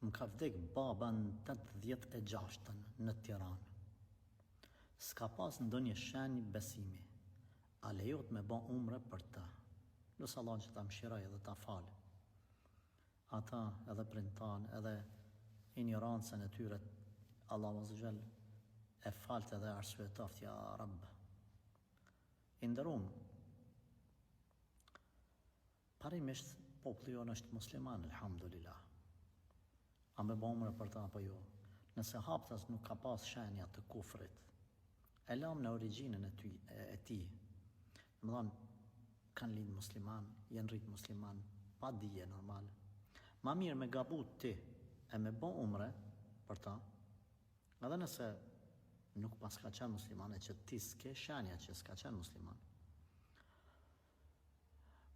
Më ka vdek baba në 86 në Tiranë. S'ka pas ndonjë shenjë besimi. A lejot me ba umre për ta. Lësë Allah që ta mshiraj edhe ta falë. Ata edhe printan, edhe ignorancën e tyre, Allah Azza e falt edhe arsuetoft, ja Rabb. Inderum, parimisht populli jonë është musliman, alhamdulillah. A me ba umre për ta apo jo? Nëse haptas nuk ka pas shenja të kufrit, e lam në origjinën e ti. Më thonë, kanë lind musliman, jenë rrit musliman, pa dije normal. Ma mirë me gabu ti e me ba umre për ta, edhe nëse nuk pas ka qenë musliman, e që ti s'ke shenja që s'ka qenë musliman.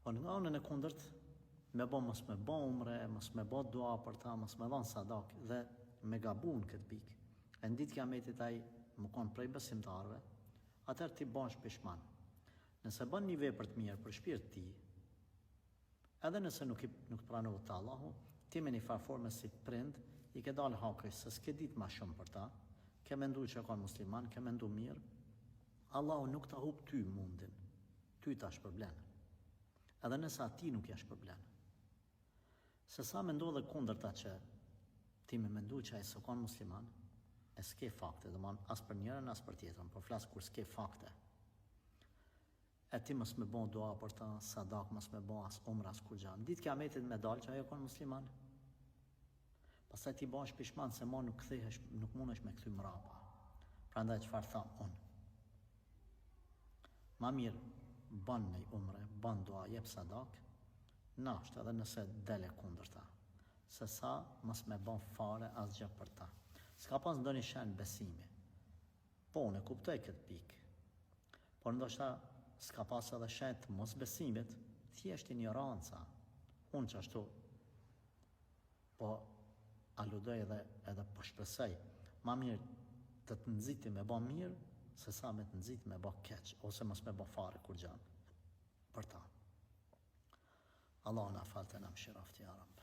Po nga anën e kundërt, mos me ba umre, mos me ba dua për ta, mos me dhanë sadak, dhe me gabu në këtë pikë. E në ditë kiametit ai më konë prej besimtarve, atër ti bash pishman. Nëse bën një vepër të mirë për shpirt ti, edhe nëse nuk pranohet të Allahu, ti me një farforme si prind, i ke dalë hakëj, se s'ke ditë ma shumë për ta, ke mendu që konë musliman, ke mendu mirë, Allahu nuk ta hub ty mundin, ty ta shpërblen. Edhe nëse ati nuk ja shpërblen. Se sa me ndodhe kundërta që ti me mendu që ai s'o konë musliman, e s'ke fakte, dhe man as për njërën, as për tjetërën, por flasë kur s'ke fakte. E ti mos me bon dua për ta, sadak mos me bon as umra, as kur gjanë. Ditë kiametit me dalë që ajo konë musliman. Pastaj ti bash pishman se ma nuk mundesh me kthy mrapa. Prandaj çfarë tha unë? Ma mirë ban me umre, ban dua, jep sadak, nasht edhe nëse dele kundërta. Se sa mos me bon fare asgjë për ta. S'ka pas ndonjë shenjë besimi. Po, unë e kuptoj këtë pikë. Por ndoshta s'ka pas edhe shenjë të mos besimit, thjesht ignoranca. Unë që ashtu, po aludoj edhe po shpresoj, ma mirë të nxiti me ba mirë, se sa me të nxiti me ba keq, ose mos me ba fare kur gjanë. Për ta. Allah na falte na mshirafti, ja Rabb.